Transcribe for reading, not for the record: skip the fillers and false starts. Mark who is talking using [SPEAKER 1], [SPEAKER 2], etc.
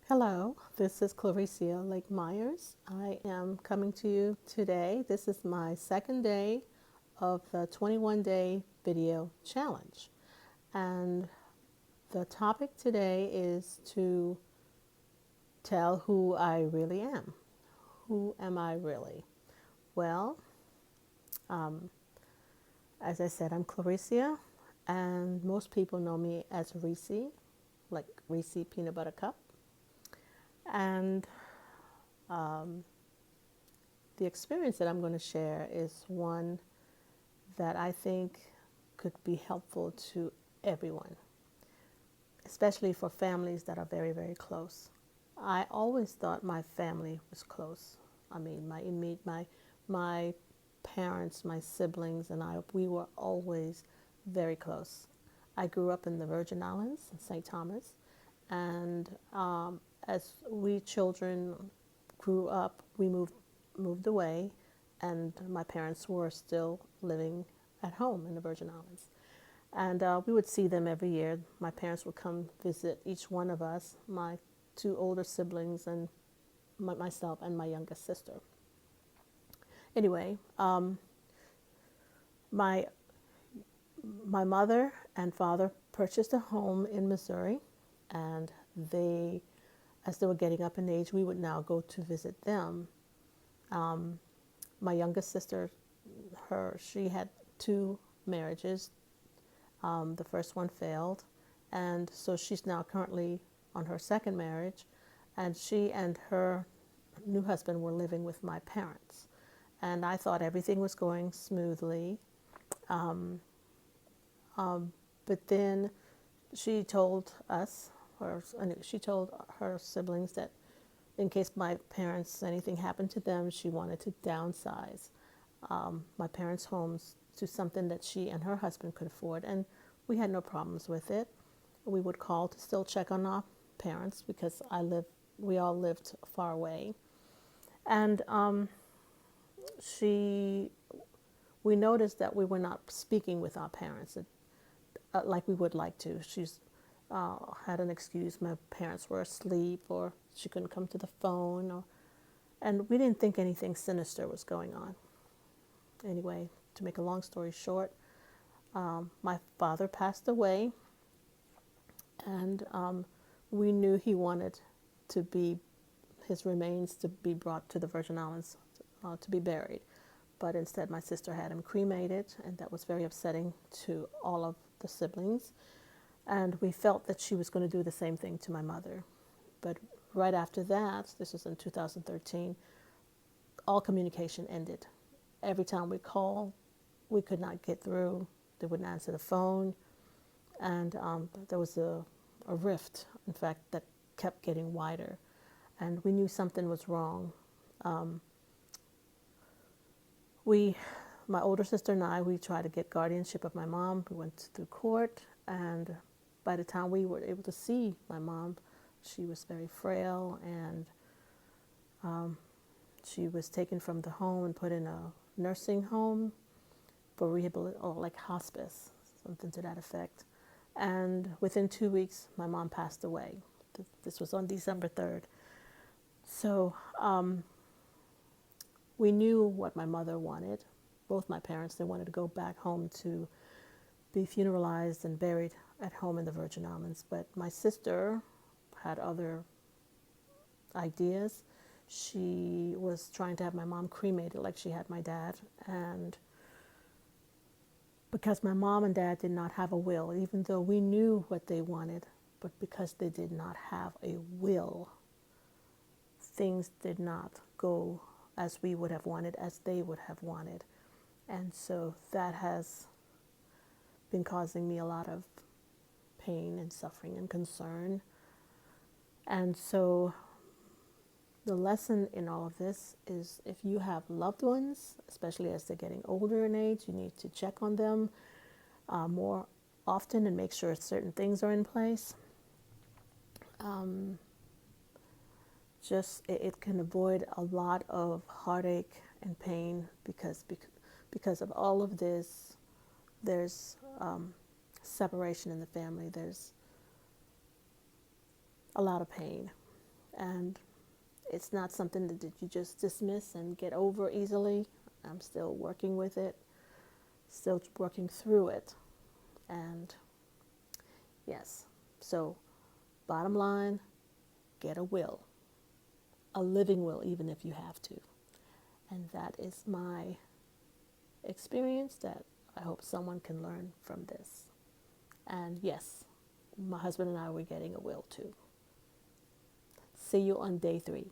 [SPEAKER 1] Hello, this is Claricia Lake Myers. I am coming to you today. This is my second day of the 21-day video challenge. And the topic today is to tell who I really am. Who am I really? Well, as I said, I'm Claricia, and most people know me as Reese, like Reese Peanut Butter Cup. And the experience that I'm going to share is one that I think could be helpful to everyone, especially for families that are very, very close. I always thought my family was close. I mean, my parents, my siblings, and we were always very close. I grew up in the Virgin Islands, in St. Thomas, and as we children grew up, we moved away, and my parents were still living at home in the Virgin Islands. And we would see them every year. My parents would come visit each one of us, my two older siblings, and myself and my youngest sister. Anyway, my my mother and father purchased a home in Missouri, and as they were getting up in age, we would now go to visit them. My youngest sister, she had two marriages. The first one failed, and so she's now currently on her second marriage, and she and her new husband were living with my parents. And I thought everything was going smoothly. But then she told us, she told her siblings that in case my parents, anything happened to them, she wanted to downsize my parents' homes to something that she and her husband could afford. And we had no problems with it. We would call to still check on our parents because we all lived far away. And we noticed that we were not speaking with our parents like we would like to. She's had an excuse. My parents were asleep, or she couldn't come to the phone, and we didn't think anything sinister was going on. Anyway, to make a long story short, my father passed away, and we knew he wanted his remains to be brought to the Virgin Islands to be buried. But instead, my sister had him cremated, and that was very upsetting to all of the siblings. And we felt that she was going to do the same thing to my mother. But right after that, this was in 2013, all communication ended. Every time we called, we could not get through. They wouldn't answer the phone. And there was a rift, in fact, that kept getting wider. And we knew something was wrong. My older sister and I, we tried to get guardianship of my mom. We went through court, and by the time we were able to see my mom, she was very frail, and she was taken from the home and put in a nursing home for rehabilitation, or like hospice, something to that effect. And within 2 weeks, my mom passed away. This was on December 3rd. So we knew what my mother wanted. Both my parents, they wanted to go back home to be funeralized and buried at home in the Virgin Islands. But my sister had other ideas. She was trying to have my mom cremated like she had my dad. And because my mom and dad did not have a will, even though we knew what they wanted, but because they did not have a will, things did not go as we would have wanted, as they would have wanted. And so that has been causing me a lot of pain and suffering and concern. And so the lesson in all of this is, if you have loved ones, especially as they're getting older in age, you need to check on them more often and make sure certain things are in place. It can avoid a lot of heartache and pain because of all of this. There's separation in the family. There's a lot of pain. And it's not something that you just dismiss and get over easily. I'm still working with it, still working through it. And yes, so bottom line, get a will, a living will, even if you have to. And that is my experience that I hope someone can learn from this. And yes, my husband and I were getting a will too. See you on day 3.